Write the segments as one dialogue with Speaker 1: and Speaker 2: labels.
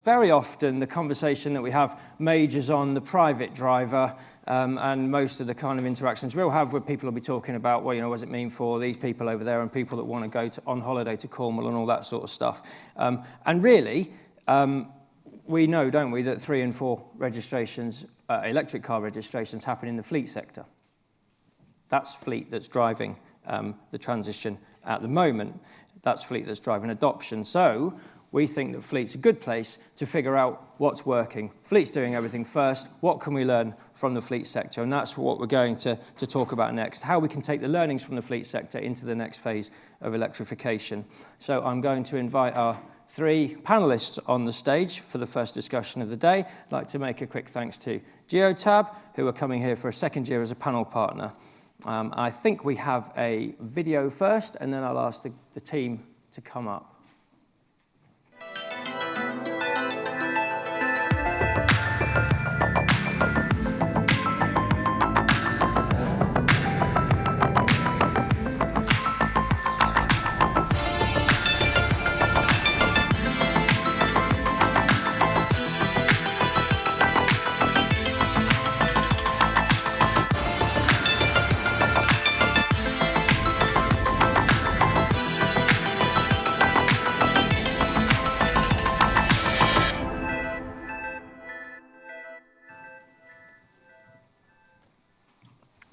Speaker 1: Very often the conversation that we have majors on the private driver, and most of the kind of interactions we'll have with people will be talking about, well, what does it mean for these people over there and people that want to go on holiday to Cornwall and all that sort of stuff. And really, we know, don't we, that 3 and 4 registrations, electric car registrations happen in the fleet sector. That's fleet that's driving the transition at the moment. That's fleet that's driving adoption. So we think that fleet's a good place to figure out what's working. Fleet's doing everything first. What can we learn from the fleet sector? And that's what we're going to talk about next, how we can take the learnings from the fleet sector into the next phase of electrification. So I'm going to invite our 3 panelists on the stage for the first discussion of the day. I'd like to make a quick thanks to Geotab, who are coming here for a second year as a panel partner. I think we have a video first, and then I'll ask the team to come up.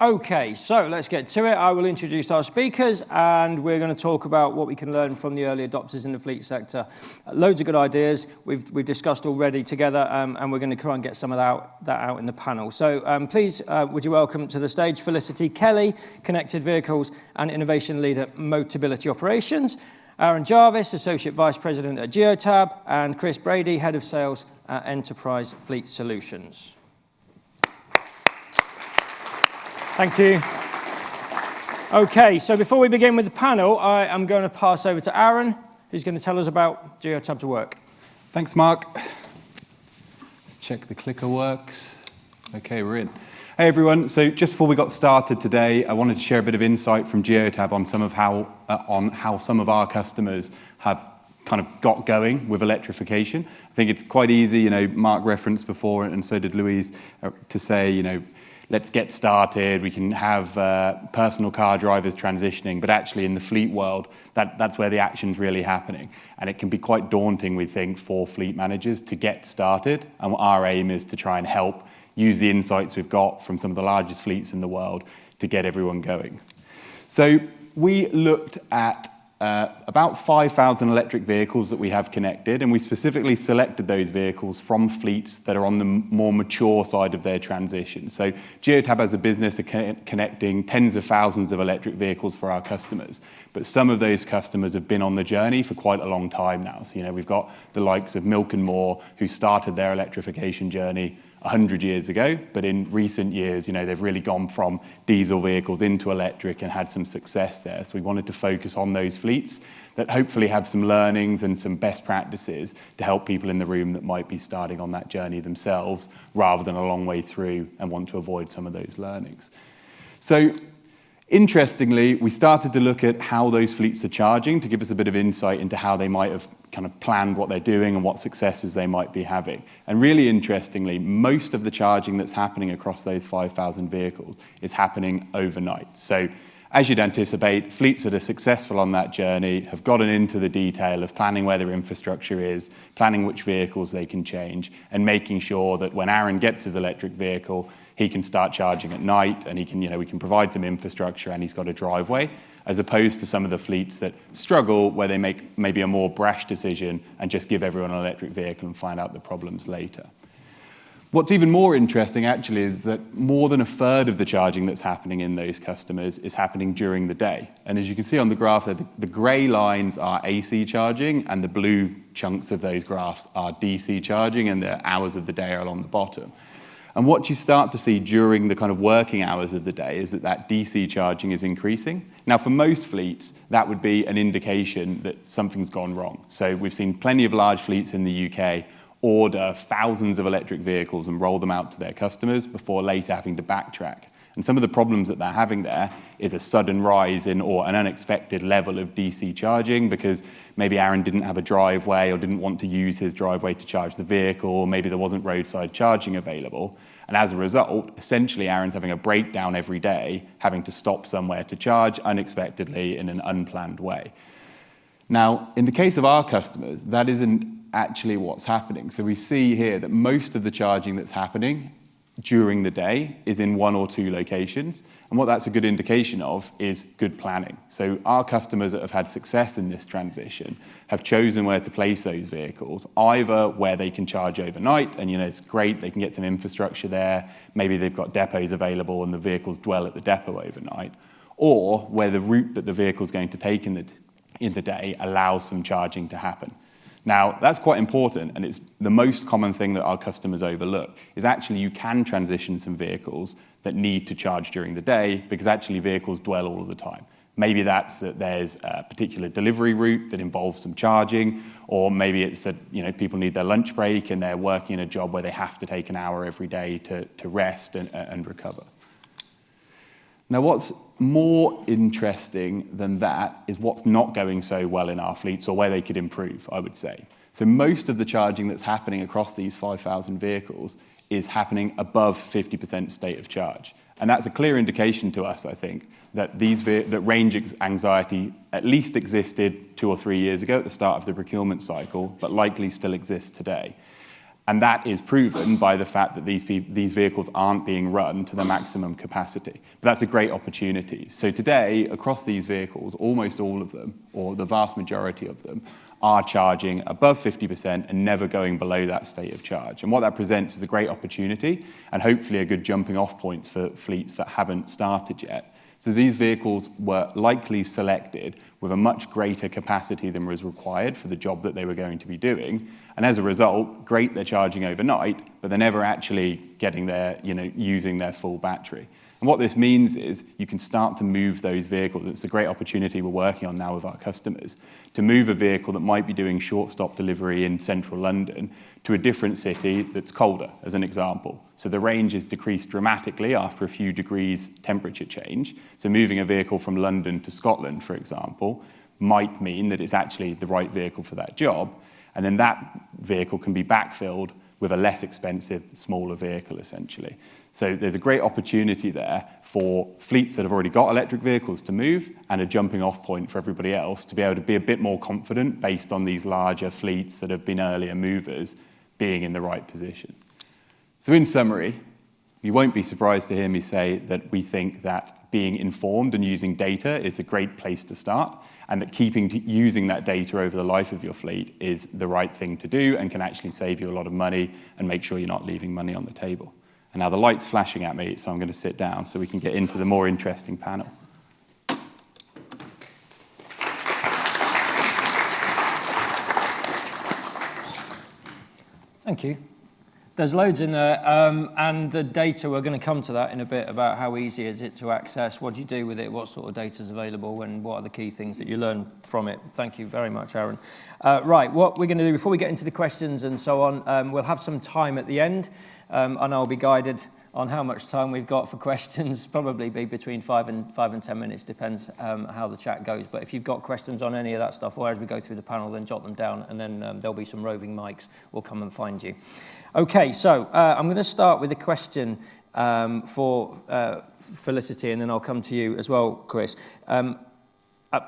Speaker 1: Okay, so let's get to it. I will introduce our speakers, and we're going to talk about what we can learn from the early adopters in the fleet sector. Loads of good ideas we've discussed already together, and we're going to try and get some of that out in the panel. So please, would you welcome to the stage Felicity Kelly, Connected Vehicles and Innovation Leader, Motability Operations, Aaron Jarvis, Associate Vice President at Geotab, and Chris Brady, Head of Sales at Enterprise Fleet Solutions. Thank you. Okay, so before we begin with the panel, I am going to pass over to Aaron, who's going to tell us about Geotab to Work.
Speaker 2: Thanks, Mark. Let's check the clicker works. Okay, we're in. Hey, everyone. So just before we got started today, I wanted to share a bit of insight from Geotab on how some of our customers have kind of got going with electrification. I think it's quite easy, Mark referenced before, and so did Louise, to say, let's get started, we can have personal car drivers transitioning, but actually in the fleet world, that's where the action's really happening. And it can be quite daunting, we think, for fleet managers to get started. And our aim is to try and help use the insights we've got from some of the largest fleets in the world to get everyone going. So we looked at about 5,000 electric vehicles that we have connected, and we specifically selected those vehicles from fleets that are on the more mature side of their transition. So Geotab as a business are connecting tens of thousands of electric vehicles for our customers, but some of those customers have been on the journey for quite a long time now. So we've got the likes of Milk and More, who started their electrification journey 100 years ago, but in recent years, they've really gone from diesel vehicles into electric and had some success there. So we wanted to focus on those fleets that hopefully have some learnings and some best practices to help people in the room that might be starting on that journey themselves, rather than a long way through and want to avoid some of those learnings. So interestingly, we started to look at how those fleets are charging to give us a bit of insight into how they might have kind of planned what they're doing and what successes they might be having. And really interestingly, most of the charging that's happening across those 5,000 vehicles is happening overnight. So as you'd anticipate, fleets that are successful on that journey have gotten into the detail of planning where their infrastructure is, planning which vehicles they can change, and making sure that when Aaron gets his electric vehicle, he can start charging at night, and he can, we can provide some infrastructure, and he's got a driveway, as opposed to some of the fleets that struggle where they make maybe a more brash decision and just give everyone an electric vehicle and find out the problems later. What's even more interesting, actually, is that more than a third of the charging that's happening in those customers is happening during the day. And as you can see on the graph there, the grey lines are AC charging, and the blue chunks of those graphs are DC charging, and the hours of the day are along the bottom. And what you start to see during the kind of working hours of the day is that DC charging is increasing. Now, for most fleets, that would be an indication that something's gone wrong. So we've seen plenty of large fleets in the UK order thousands of electric vehicles and roll them out to their customers before later having to backtrack. And some of the problems that they're having there is a sudden rise in or an unexpected level of DC charging, because maybe Aaron didn't have a driveway or didn't want to use his driveway to charge the vehicle, or maybe there wasn't roadside charging available. And as a result, essentially Aaron's having a breakdown every day, having to stop somewhere to charge unexpectedly in an unplanned way. Now, in the case of our customers, that isn't actually what's happening. So we see here that most of the charging that's happening during the day is in 1 or 2 locations. And what that's a good indication of is good planning. So our customers that have had success in this transition have chosen where to place those vehicles, either where they can charge overnight, and it's great, they can get some infrastructure there, maybe they've got depots available and the vehicles dwell at the depot overnight, or where the route that the vehicle's going to take in the day allows some charging to happen. Now, that's quite important, and it's the most common thing that our customers overlook, is actually you can transition some vehicles that need to charge during the day, because actually vehicles dwell all of the time. Maybe that's that there's a particular delivery route that involves some charging, or maybe it's that people need their lunch break and they're working in a job where they have to take an hour every day to rest and recover. Now, what's more interesting than that is what's not going so well in our fleets, or where they could improve, I would say. So most of the charging that's happening across these 5,000 vehicles is happening above 50% state of charge. And that's a clear indication to us, I think, that that range anxiety at least existed 2 or 3 years ago at the start of the procurement cycle, but likely still exists today. And that is proven by the fact that these vehicles aren't being run to the maximum capacity. But that's a great opportunity. So today, across these vehicles, almost all of them, or the vast majority of them, are charging above 50% and never going below that state of charge. And what that presents is a great opportunity, and hopefully a good jumping off point for fleets that haven't started yet. So these vehicles were likely selected with a much greater capacity than was required for the job that they were going to be doing. And as a result, great, they're charging overnight, but they're never actually getting their, using their full battery. And what this means is you can start to move those vehicles. It's a great opportunity we're working on now with our customers to move a vehicle that might be doing short stop delivery in central London to a different city that's colder, as an example. So the range is decreased dramatically after a few degrees temperature change. So moving a vehicle from London to Scotland, for example, might mean that it's actually the right vehicle for that job. And then that vehicle can be backfilled with a less expensive, smaller vehicle, essentially. So there's a great opportunity there for fleets that have already got electric vehicles to move, and a jumping off point for everybody else to be able to be a bit more confident based on these larger fleets that have been earlier movers being in the right position. So in summary, you won't be surprised to hear me say that we think that being informed and using data is a great place to start, and that using that data over the life of your fleet is the right thing to do and can actually save you a lot of money and make sure you're not leaving money on the table. And now the light's flashing at me, so I'm going to sit down so we can get into the more interesting panel.
Speaker 1: Thank you. There's loads in there, and the data, we're going to come to that in a bit, about how easy is it to access, what do you do with it, what sort of data is available, and what are the key things that you learn from it. Thank you very much, Aaron. Right, what we're going to do, before we get into the questions and so on, we'll have some time at the end, and I'll be guided on how much time we've got for questions. Probably be between 5 and 10 minutes, depends how the chat goes. But if you've got questions on any of that stuff, or as we go through the panel, then jot them down, and then there'll be some roving mics. We'll come and find you. Okay, so I'm going to start with a question for Felicity, and then I'll come to you as well, Chris.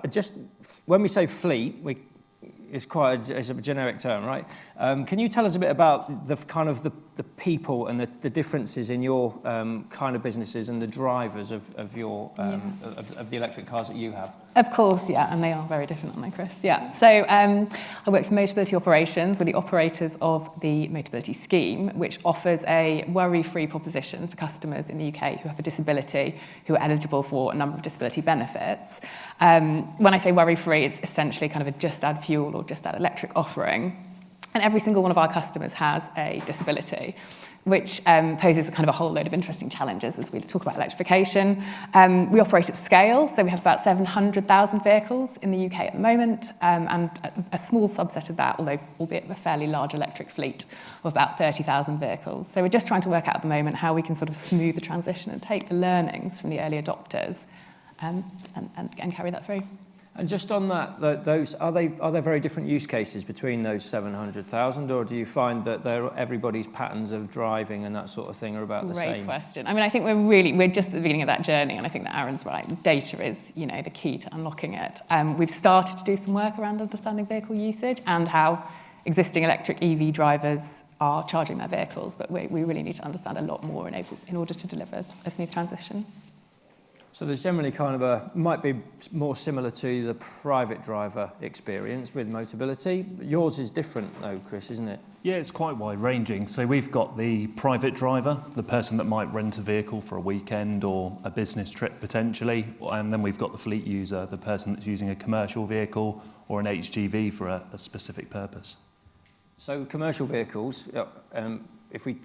Speaker 1: Just when we say fleet, it's a generic term, right? Can you tell us a bit about the kind of the people and the differences in your kind of businesses and the drivers of your of the electric cars that you have?
Speaker 3: Of course, yeah, and they are very different, aren't they, Chris? Yeah. So I work for Motability Operations. We're the operators of the Motability Scheme, which offers a worry-free proposition for customers in the UK who have a disability, who are eligible for a number of disability benefits. When I say worry-free, it's essentially kind of a just add fuel or just add electric offering. And every single one of our customers has a disability, which poses kind of a whole load of interesting challenges as we talk about electrification. We operate at scale, so we have about 700,000 vehicles in the UK at the moment, and a small subset of that, although albeit a fairly large electric fleet of about 30,000 vehicles. So we're just trying to work out at the moment how we can sort of smooth the transition and take the learnings from the early adopters and carry that through.
Speaker 1: And just on that, those are there very different use cases between those 700,000, or do you find that everybody's patterns of driving and that sort of thing are about the same?
Speaker 3: Great question. I mean, I think we're just at the beginning of that journey, and I think that Aaron's right. Data is, the key to unlocking it. We've started to do some work around understanding vehicle usage and how existing electric EV drivers are charging their vehicles, but we really need to understand a lot more in order to deliver a smooth transition.
Speaker 1: So there's generally kind of might be more similar to the private driver experience with Motability. Yours is different though, Chris, isn't it?
Speaker 4: Yeah, it's quite wide-ranging. So we've got the private driver, the person that might rent a vehicle for a weekend or a business trip potentially, and then we've got the fleet user, the person that's using a commercial vehicle or an HGV for a specific purpose.
Speaker 1: So commercial vehicles, if we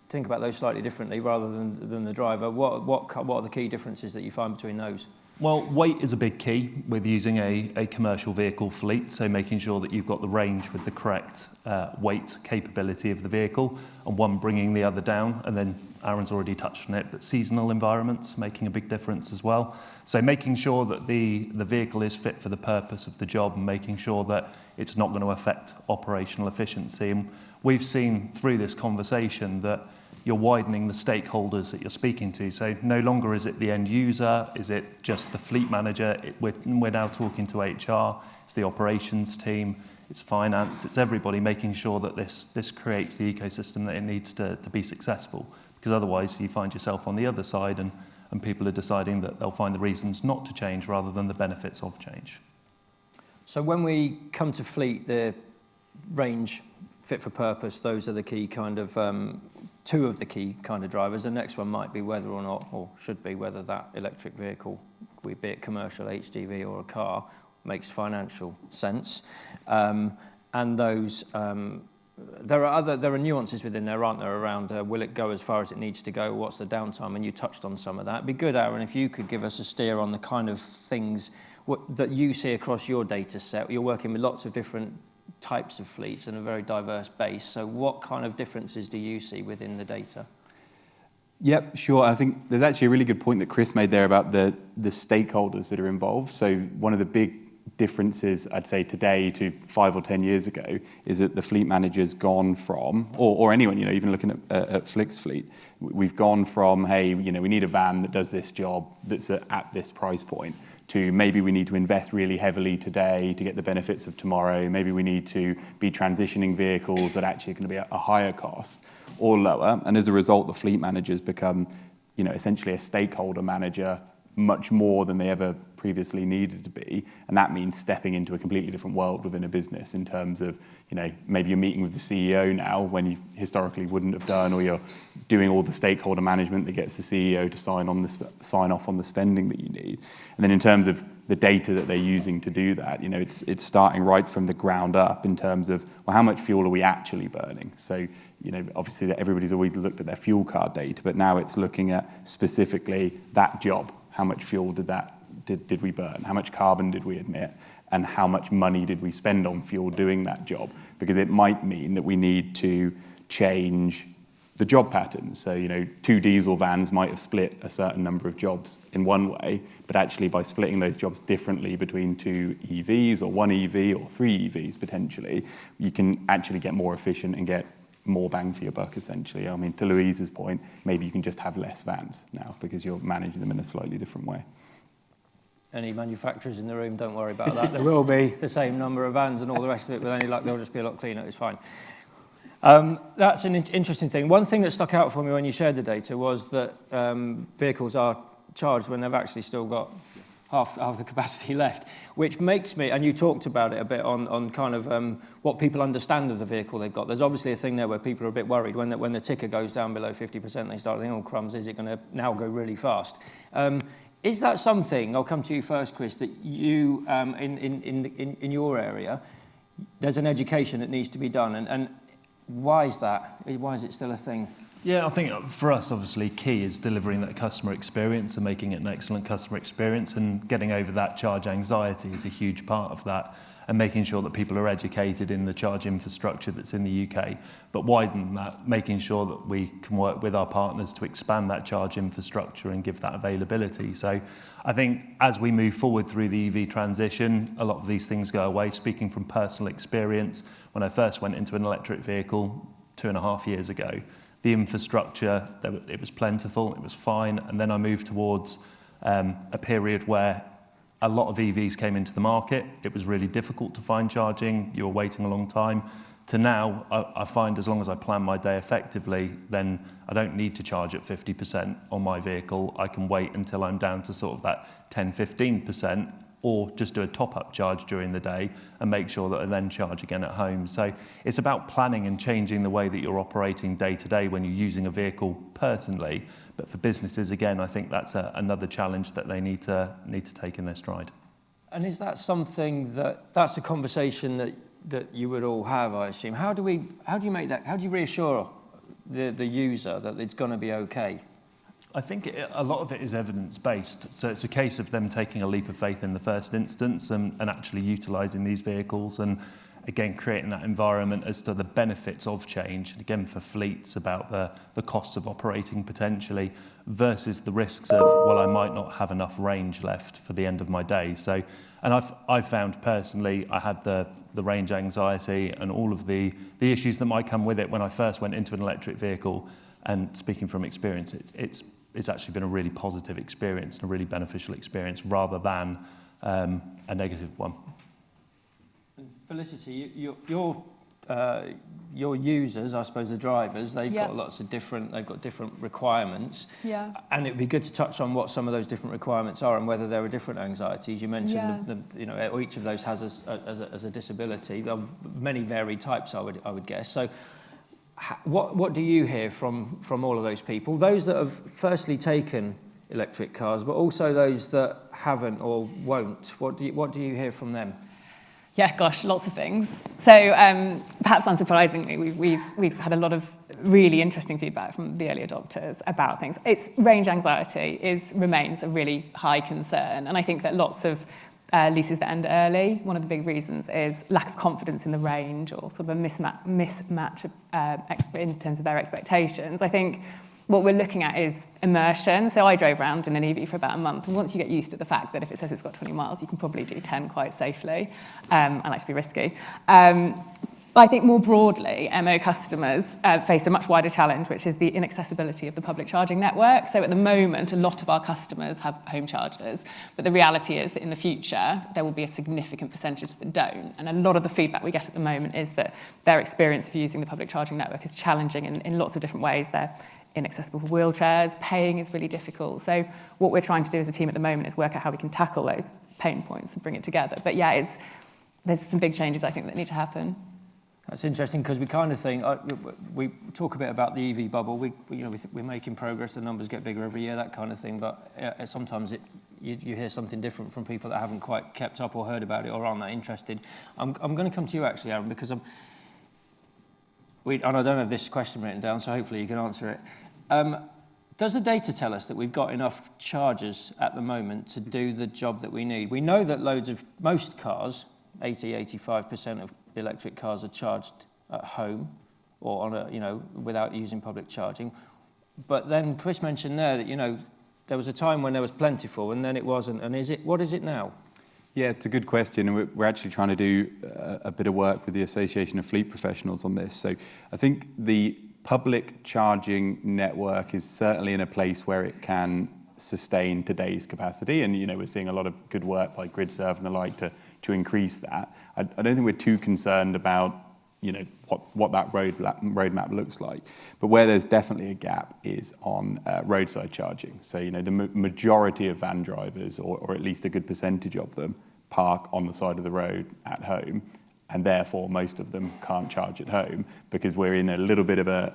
Speaker 1: think about those slightly differently rather than the driver, what are the key differences that you find between those?
Speaker 4: Well, weight is a big key with using a commercial vehicle fleet, so making sure that you've got the range with the correct weight capability of the vehicle, and one bringing the other down. And then Aaron's already touched on it, but seasonal environments making a big difference as well. So making sure that the vehicle is fit for the purpose of the job and making sure that it's not going to affect operational efficiency. And we've seen through this conversation that you're widening the stakeholders that you're speaking to. So no longer is it the end user, is it just the fleet manager? We're now talking to HR, it's the operations team, it's finance, it's everybody making sure that this creates the ecosystem that it needs to be successful. Because otherwise you find yourself on the other side and people are deciding that they'll find the reasons not to change rather than the benefits of change.
Speaker 1: So when we come to fleet, the range, fit for purpose, those are the key kind of two of the key kind of drivers. The next one might be whether or not, or should be, whether that electric vehicle, be it commercial, HGV or a car, makes financial sense. And those, there are nuances within there, aren't there, around will it go as far as it needs to go, what's the downtime, and you touched on some of that. It'd be good, Aaron, if you could give us a steer on the kind of things that you see across your data set. You're working with lots of different types of fleets and a very diverse base. So what kind of differences do you see within the data?
Speaker 2: Yep, sure. I think there's actually a really good point that Chris made there about the stakeholders that are involved. So one of the big differences, I'd say, today to 5 or 10 years ago is that the fleet manager's gone from, or anyone, even looking at Flick's fleet, we've gone from, hey, we need a van that does this job that's at this price point, to maybe we need to invest really heavily today to get the benefits of tomorrow. Maybe we need to be transitioning vehicles that actually are going to be a higher cost or lower. And as a result, the fleet managers become, essentially a stakeholder manager much more than they ever previously needed to be. And that means stepping into a completely different world within a business in terms of, maybe you're meeting with the CEO now when you historically wouldn't have done, or you're doing all the stakeholder management that gets the CEO to sign off on the spending that you need. And then in terms of the data that they're using to do that, it's starting right from the ground up in terms of, well, how much fuel are we actually burning? So, obviously that everybody's always looked at their fuel card data, but now it's looking at specifically that job. How much fuel did we burn? How much carbon did we emit? And how much money did we spend on fuel doing that job? Because it might mean that we need to change the job patterns. So, 2 diesel vans might have split a certain number of jobs in one way, but actually by splitting those jobs differently between 2 EVs or 1 EV or 3 EVs potentially, you can actually get more efficient and get more bang for your buck, essentially. I mean, to Louise's point, maybe you can just have less vans now because you're managing them in a slightly different way.
Speaker 1: Any manufacturers in the room, don't worry about that. There will be the same number of vans and all the rest of it, with any luck, they'll just be a lot cleaner, it's fine. That's an interesting thing. One thing that stuck out for me when you shared the data was that vehicles are charged when they've actually still got half the capacity left, which makes me, and you talked about it a bit on kind of what people understand of the vehicle they've got. There's obviously a thing there where people are a bit worried when the ticker goes down below 50%, they start thinking, oh crumbs, is it going to now go really fast? Is that something, I'll come to you first, Chris, that you, in your area, there's an education that needs to be done. And why is that? Why is it still a thing?
Speaker 4: Yeah, I think for us, obviously, key is delivering that customer experience and making it an excellent customer experience, and getting over that charge anxiety is a huge part of that, and making sure that people are educated in the charge infrastructure that's in the UK. But widen that, making sure that we can work with our partners to expand that charge infrastructure and give that availability. So I think as we move forward through the EV transition, a lot of these things go away. Speaking from personal experience, when I first went into an electric vehicle 2.5 years ago, the infrastructure, it was plentiful, it was fine. And then I moved towards a period where a lot of EVs came into the market. It was really difficult to find charging. You were waiting a long time. To now, I find as long as I plan my day effectively, then I don't need to charge at 50% on my vehicle. I can wait until I'm down to sort of that 10, 15%, or just do a top-up charge during the day and make sure that I then charge again at home. So it's about planning and changing the way that you're operating day to day when you're using a vehicle personally. But for businesses, again, I think that's another challenge that they need to take in their stride.
Speaker 1: And is that something that's a conversation that you would all have, I assume? How do you make that? How do you reassure the user that it's going to be okay?
Speaker 4: I think a lot of it is evidence-based. So it's a case of them taking a leap of faith in the first instance and actually utilising these vehicles, and again, creating that environment as to the benefits of change. And again, for fleets, about the costs of operating potentially versus the risks of, well, I might not have enough range left for the end of my day. So, and I've found personally, I had the range anxiety and all of the issues that might come with it when I first went into an electric vehicle. And speaking from experience, it's actually been a really positive experience and a really beneficial experience rather than a negative one.
Speaker 1: Felicity, your users, I suppose the drivers, they've got different requirements.
Speaker 3: Yeah.
Speaker 1: And it'd be good to touch on what some of those different requirements are and whether there are different anxieties. You mentioned each of those has as a disability of many varied types, I would guess. So what do you hear from all of those people? Those that have firstly taken electric cars, but also those that haven't or won't. What do you hear from them?
Speaker 3: Yeah, gosh, lots of things. So perhaps unsurprisingly, we've had a lot of really interesting feedback from the early adopters about things. It's range anxiety remains a really high concern, and I think that lots of leases that end early, one of the big reasons is lack of confidence in the range, or sort of a mismatch in terms of their expectations. I think what we're looking at is immersion. So I drove around in an EV for about a month, and once you get used to the fact that if it says it's got 20 miles, you can probably do 10 quite safely. I like to be risky. I think more broadly, MO customers face a much wider challenge, which is the inaccessibility of the public charging network. So at the moment, a lot of our customers have home chargers, but the reality is that in the future, there will be a significant percentage that don't. And a lot of the feedback we get at the moment is that their experience of using the public charging network is challenging in lots of different ways. They're inaccessible for wheelchairs, paying is really difficult. So what we're trying to do as a team at the moment is work out how we can tackle those pain points and bring it together. But yeah, there's some big changes, I think, that need to happen.
Speaker 1: That's interesting, because we kind of think, we talk a bit about the EV bubble, we're making progress, the numbers get bigger every year, that kind of thing, but sometimes you hear something different from people that haven't quite kept up or heard about it or aren't that interested. I'm going to come to you actually, Aaron, because and I don't have this question written down, so hopefully you can answer it. Does the data tell us that we've got enough chargers at the moment to do the job that we need? We know that most cars, 85% of electric cars are charged at home or on without using public charging. But then Chris mentioned there that, there was a time when there was plentiful and then it wasn't. And what is it now?
Speaker 2: Yeah, it's a good question, and we're actually trying to do a bit of work with the Association of Fleet Professionals on this. So I think the public charging network is certainly in a place where it can sustain today's capacity, and we're seeing a lot of good work by GridServe and the like to increase that. I don't think we're too concerned about what that roadmap looks like, but where there's definitely a gap is on roadside charging. So the majority of van drivers, or at least a good percentage of them, park on the side of the road at home, and therefore most of them can't charge at home, because we're in a little bit of a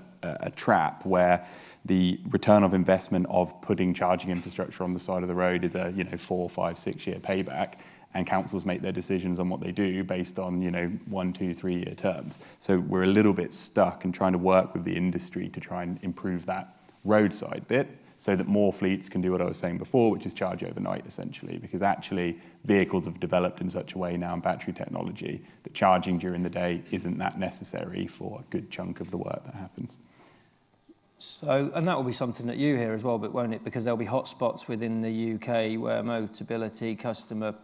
Speaker 2: trap where the return of investment of putting charging infrastructure on the side of the road is a 4, 5, 6 year payback. and councils make their decisions on what they do based on, 1, 2, 3 year terms. So we're a little bit stuck and trying to work with the industry to try and improve that roadside bit so that more fleets can do what I was saying before, which is charge overnight, essentially, because actually vehicles have developed in such a way now in battery technology that charging during the day isn't that necessary for a good chunk of the work that happens.
Speaker 1: So, and that will be something that you hear as well, but won't it? Because there'll be hotspots within the UK where Motability customer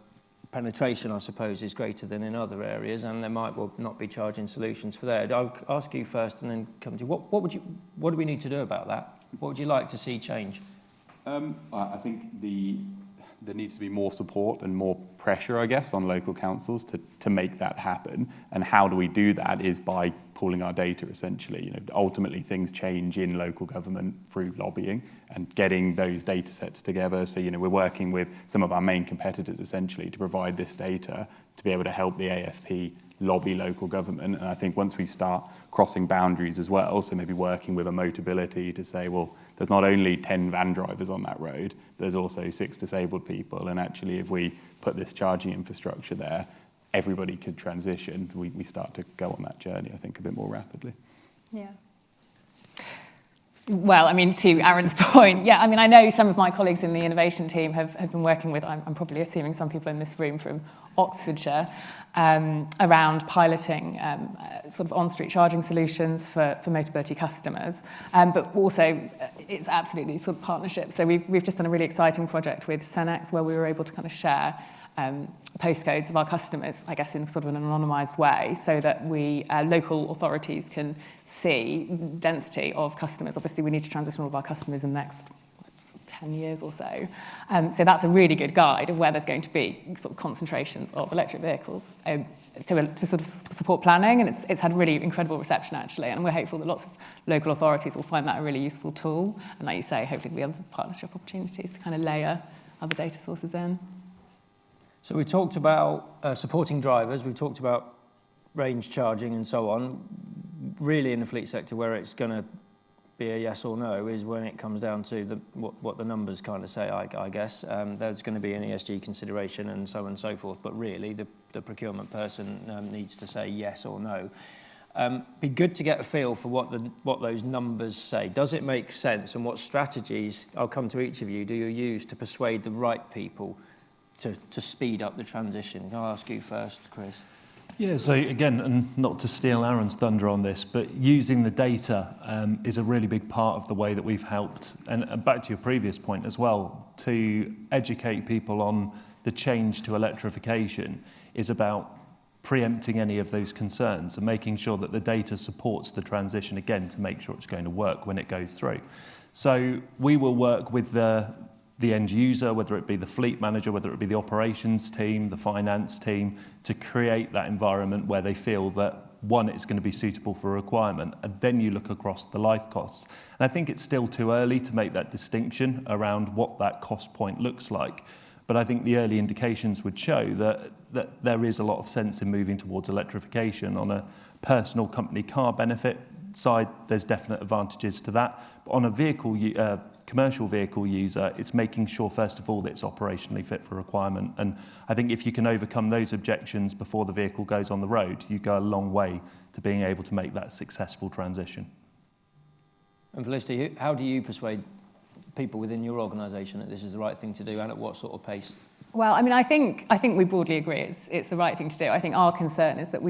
Speaker 1: penetration, I suppose, is greater than in other areas, and there might well not be charging solutions for that. I'll ask you first and then come to you. What do we need to do about that? What would you like to see change?
Speaker 2: I think there needs to be more support and more pressure, I guess, on local councils to make that happen. And how do we do that is by pooling our data, essentially. Ultimately, things change in local government through lobbying and getting those data sets together. So, we're working with some of our main competitors, essentially, to provide this data to be able to help the AFP lobby local government. And I think once we start crossing boundaries as well, so maybe working with a Motability to say, well, there's not only 10 van drivers on that road, there's also 6 disabled people. And actually, if we put this charging infrastructure there, everybody could transition. We start to go on that journey, I think, a bit more rapidly.
Speaker 3: Yeah. Well, to Aaron's point, I know some of my colleagues in the innovation team have been working with, I'm probably assuming some people in this room from Oxfordshire, around piloting sort of on-street charging solutions for Motability customers. But also, it's absolutely sort of partnership. So we've just done a really exciting project with Cenex where we were able to kind of share postcodes of our customers, I guess, in sort of an anonymised way, so that local authorities can see density of customers. Obviously, we need to transition all of our customers in the next 10 years or so. So that's a really good guide of where there's going to be sort of concentrations of electric vehicles to sort of support planning. And it's had really incredible reception, actually. And we're hopeful that lots of local authorities will find that a really useful tool. And like you say, hopefully there'll be other partnership opportunities to kind of layer other data sources in.
Speaker 1: So we talked about supporting drivers, we've talked about range charging and so on. Really in the fleet sector where it's going to be a yes or no is when it comes down to what the numbers kind of say, I guess. There's going to be an ESG consideration and so on and so forth, but really the procurement person needs to say yes or no. Be good to get a feel for what those numbers say. Does it make sense, and what strategies, I'll come to each of you, do you use to persuade the right people to speed up the transition? I'll ask you first, Chris.
Speaker 4: Yeah, so again, and not to steal Aaron's thunder on this, but using the data is a really big part of the way that we've helped, and back to your previous point as well, to educate people on the change to electrification is about preempting any of those concerns and making sure that the data supports the transition, again, to make sure it's going to work when it goes through. So we will work with the end user, whether it be the fleet manager, whether it be the operations team, the finance team, to create that environment where they feel that, one, it's going to be suitable for a requirement, and then you look across the life costs. And I think it's still too early to make that distinction around what that cost point looks like. But I think the early indications would show that there is a lot of sense in moving towards electrification. On a personal company car benefit side, there's definite advantages to that. But on a commercial vehicle user, it's making sure, first of all, that it's operationally fit for requirement. And I think if you can overcome those objections before the vehicle goes on the road, you go a long way to being able to make that successful transition.
Speaker 1: And Felicity, how do you persuade people within your organisation that this is the right thing to do, and at what sort of pace?
Speaker 3: Well, I think we broadly agree it's the right thing to do. I think our concern is that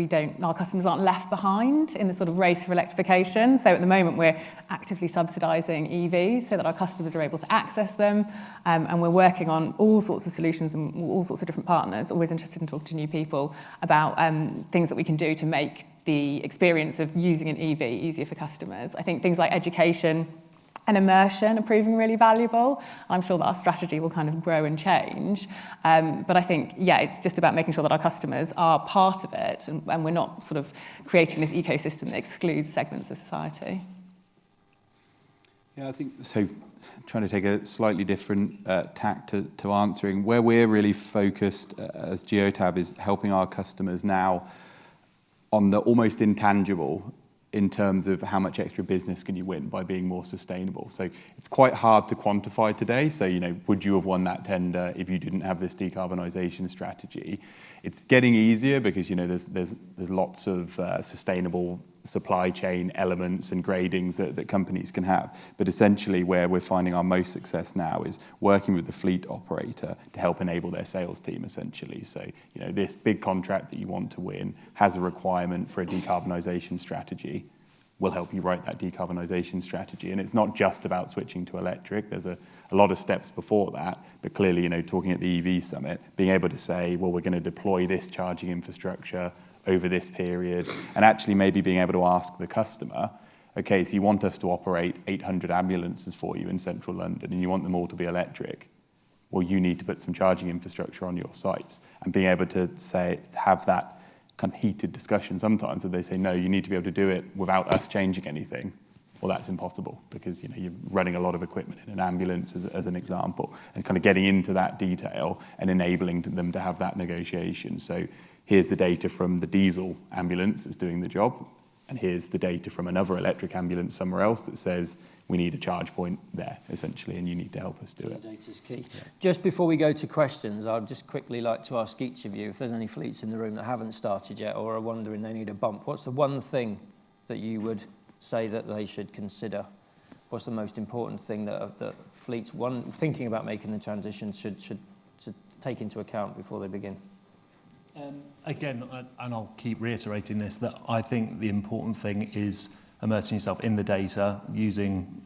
Speaker 3: our customers aren't left behind in the sort of race for electrification. So at the moment we're actively subsidising EVs so that our customers are able to access them, and we're working on all sorts of solutions and all sorts of different partners. Always interested in talking to new people about things that we can do to make the experience of using an EV easier for customers. I think things like education and immersion are proving really valuable. I'm sure that our strategy will kind of grow and change. But I think, it's just about making sure that our customers are part of it, and we're not sort of creating this ecosystem that excludes segments of society.
Speaker 2: Yeah, I think so. Trying to take a slightly different tack to answering. Where we're really focused as Geotab is helping our customers now on the almost intangible in terms of how much extra business can you win by being more sustainable. So it's quite hard to quantify today. So, would you have won that tender if you didn't have this decarbonisation strategy? It's getting easier because, there's lots of sustainable supply chain elements and gradings that companies can have. But essentially where we're finding our most success now is working with the fleet operator to help enable their sales team, essentially. So, this big contract that you want to win has a requirement for a decarbonisation strategy. We'll help you write that decarbonisation strategy. And it's not just about switching to electric. There's a lot of steps before that. But clearly, talking at the EV Summit, being able to say, well, we're going to deploy this charging infrastructure over this period, and actually maybe being able to ask the customer, okay, so you want us to operate 800 ambulances for you in central London and you want them all to be electric. Well, you need to put some charging infrastructure on your sites, and being able to have that kind of heated discussion sometimes where they say, no, you need to be able to do it without us changing anything. Well, that's impossible because you're running a lot of equipment in an ambulance as an example, and kind of getting into that detail and enabling them to have that negotiation. So here's the data from the diesel ambulance that's doing the job, and here's the data from another electric ambulance somewhere else that says we need a charge point there, essentially, and you need to help us do it.
Speaker 1: Data's key. Yeah. Just before we go to questions, I'd just quickly like to ask each of you, if there's any fleets in the room that haven't started yet or are wondering they need a bump, what's the one thing that you would say that they should consider? What's the most important thing that fleets thinking about making the transition should take into account before they begin?
Speaker 4: Again, and I'll keep reiterating this, that I think the important thing is immersing yourself in the data. Using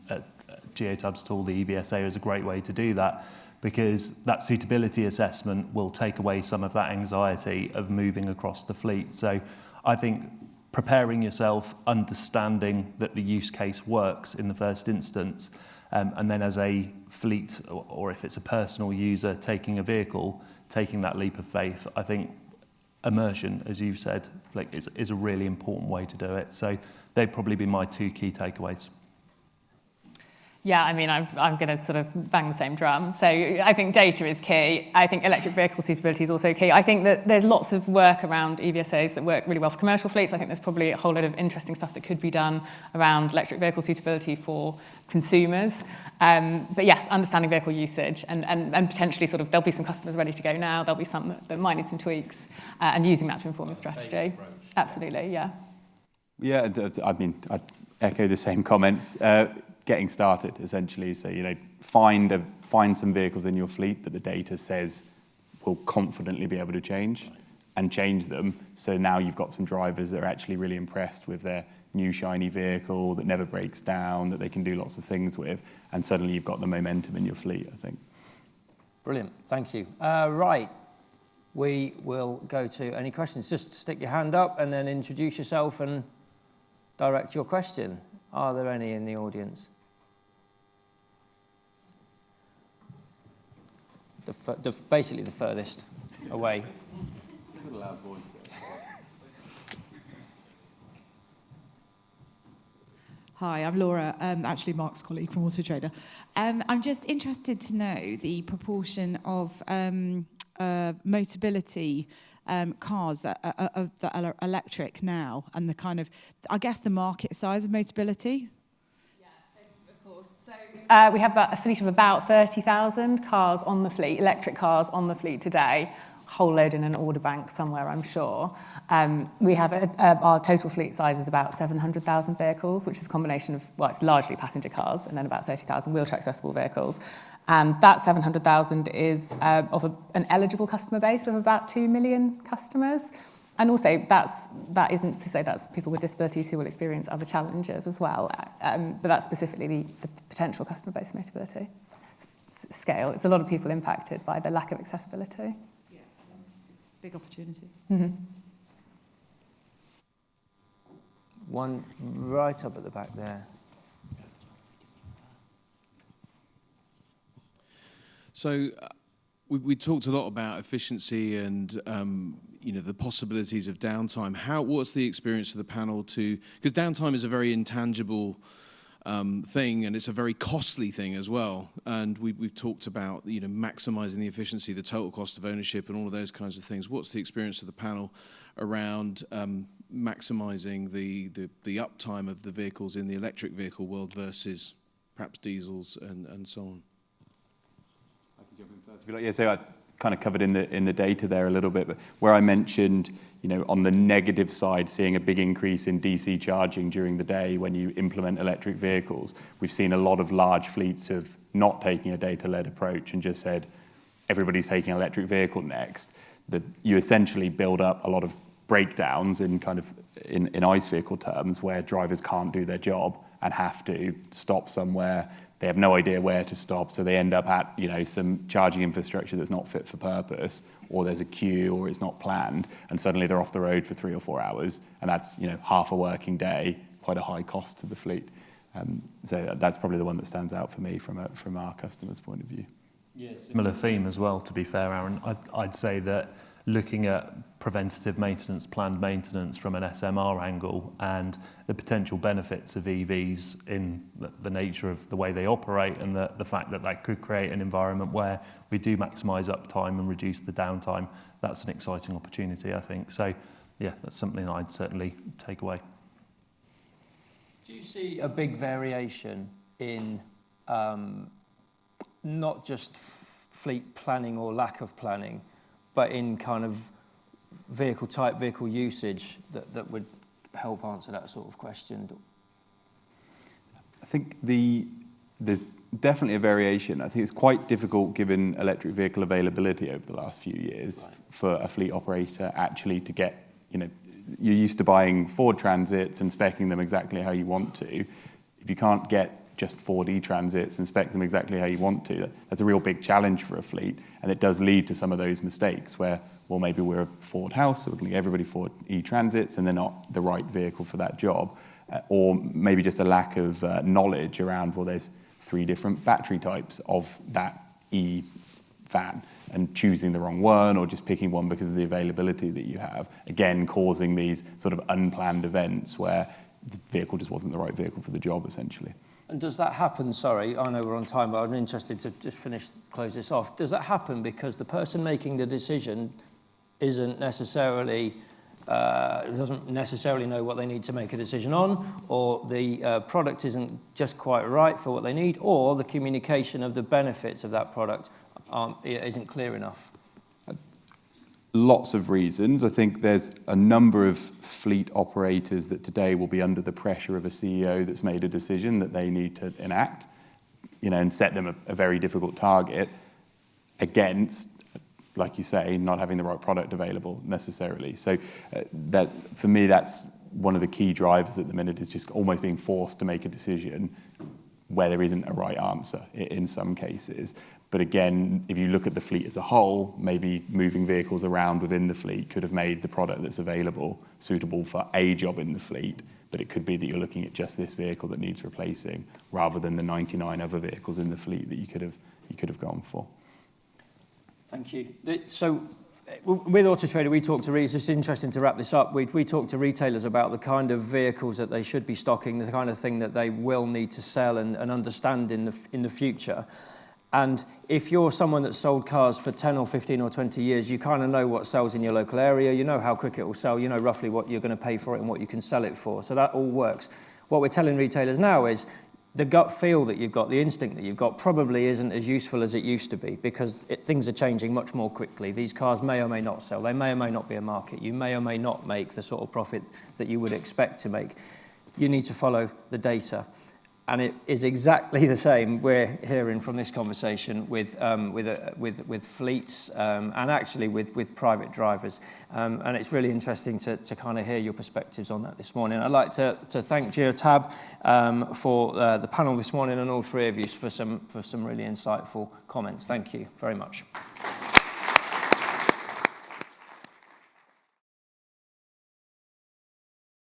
Speaker 4: Geotab's tool, the EVSA, is a great way to do that, because that suitability assessment will take away some of that anxiety of moving across the fleet. So I think preparing yourself, understanding that the use case works in the first instance, and then as a fleet, or if it's a personal user taking a vehicle, taking that leap of faith, I think immersion, as you've said, is a really important way to do it. So they'd probably be my two key takeaways.
Speaker 3: Yeah, I mean, I'm going to sort of bang the same drum. So I think data is key. I think electric vehicle suitability is also key. I think that there's lots of work around EVSAs that work really well for commercial fleets. I think there's probably a whole lot of interesting stuff that could be done around electric vehicle suitability for consumers. But yes, understanding vehicle usage and potentially sort of, there'll be some customers ready to go now. There'll be some that might need some tweaks, and using that to inform the strategy. Absolutely, yeah.
Speaker 2: Yeah, I mean, I'd echo the same comments. Getting started, essentially. So, find some vehicles in your fleet that the data says will confidently be able to change, and change them. So now you've got some drivers that are actually really impressed with their new shiny vehicle that never breaks down, that they can do lots of things with, and suddenly you've got the momentum in your fleet, I think.
Speaker 1: Brilliant, thank you. Right, we will go to any questions. Just stick your hand up and then introduce yourself and direct your question. Are there any in the audience? Basically the furthest away.
Speaker 2: Loud voice.
Speaker 5: Hi, I'm Laura, actually Mark's colleague from Auto Trader. I'm just interested to know the proportion of Motability cars that are electric now, and the kind of, I guess, the market size of Motability.
Speaker 3: We have a fleet of about 30,000 cars on the fleet, electric cars on the fleet today, whole load in an order bank somewhere, I'm sure. We have our total fleet size is about 700,000 vehicles, which is a combination of, well, it's largely passenger cars, and then about 30,000 wheelchair accessible vehicles. And that 700,000 is of an eligible customer base of about 2 million customers. And also, that isn't to say that's people with disabilities who will experience other challenges as well, but that's specifically the potential customer base of Motability scale. It's a lot of people impacted by the lack of accessibility.
Speaker 5: Yeah, big opportunity.
Speaker 3: Mm-hmm.
Speaker 1: One right up at the back there.
Speaker 6: So we talked a lot about efficiency and the possibilities of downtime. What's the experience of the panel because downtime is a very intangible thing, and it's a very costly thing as well. And we've talked about, you know, maximising the efficiency, the total cost of ownership, and all of those kinds of things. What's the experience of the panel around maximising the uptime of the vehicles in the electric vehicle world versus perhaps diesels and so on?
Speaker 2: I can jump in first if you like. Yeah, so I kind of covered in the data there a little bit, but where I mentioned, you know, on the negative side, seeing a big increase in DC charging during the day when you implement electric vehicles, we've seen a lot of large fleets of not taking a data-led approach and just said, everybody's taking an electric vehicle next. That you essentially build up a lot of breakdowns in kind of in ICE vehicle terms where drivers can't do their job and have to stop somewhere. They have no idea where to stop, so they end up at, you know, some charging infrastructure that's not fit for purpose, or there's a queue, or it's not planned, and suddenly they're off the road for 3 or 4 hours, and that's, you know, half a working day, quite a high cost to the fleet. So that's probably the one that stands out for me from our customers' point of view.
Speaker 4: Yeah, similar theme as well, to be fair, Aaron. I'd say that looking at preventative maintenance, planned maintenance from an SMR angle, and the potential benefits of EVs in the nature of the way they operate, and the fact that that could create an environment where we do maximise uptime and reduce the downtime, that's an exciting opportunity, I think. So, yeah, that's something that I'd certainly take away.
Speaker 1: Do you see a big variation in not just fleet planning or lack of planning, but in kind of vehicle type, vehicle usage that would help answer that sort of question?
Speaker 2: I think there's definitely a variation. I think it's quite difficult, given electric vehicle availability over the last few years, for a fleet operator actually to get, you know, you're used to buying Ford Transits and speccing them exactly how you want to. If you can't get just Ford E-Transits and spec them exactly how you want to, that's a real big challenge for a fleet, and it does lead to some of those mistakes where, well, maybe we're a Ford house, so we're going to get everybody Ford E-Transits, and they're not the right vehicle for that job, or maybe just a lack of knowledge around, well, there's 3 different battery types of that E-van, and choosing the wrong one, or just picking one because of the availability that you have, again, causing these sort of unplanned events where the vehicle just wasn't the right vehicle for the job, essentially.
Speaker 1: And does that happen, sorry, I know we're on time, but I'm interested to just close this off. Does that happen because the person making the decision doesn't necessarily know what they need to make a decision on, or the product isn't just quite right for what they need, or the communication of the benefits of that product isn't clear enough?
Speaker 2: Lots of reasons. I think there's a number of fleet operators that today will be under the pressure of a CEO that's made a decision that they need to enact, you know, and set them a very difficult target against, like you say, not having the right product available necessarily. So that, for me, that's one of the key drivers at the minute, is just almost being forced to make a decision where there isn't a right answer in some cases. But again, if you look at the fleet as a whole, maybe moving vehicles around within the fleet could have made the product that's available suitable for a job in the fleet, but it could be that you're looking at just this vehicle that needs replacing, rather than the 99 other vehicles in the fleet that you could have gone for.
Speaker 1: Thank you. So with Auto Trader, we talk to it's just interesting to wrap this up. We talk to retailers about the kind of vehicles that they should be stocking, the kind of thing that they will need to sell and understand in the future. And if you're someone that's sold cars for 10 or 15 or 20 years, you kind of know what sells in your local area, you know how quick it will sell, you know roughly what you're going to pay for it and what you can sell it for. So that all works. What we're telling retailers now is the gut feel that you've got, the instinct that you've got, probably isn't as useful as it used to be, because things are changing much more quickly. These cars may or may not sell. They may or may not be a market. You may or may not make the sort of profit that you would expect to make. You need to follow the data. And it is exactly the same we're hearing from this conversation with fleets and actually with private drivers. And it's really interesting to kind of hear your perspectives on that this morning. I'd like to thank Geotab for the panel this morning, and all 3 of you for some really insightful comments. Thank you very much.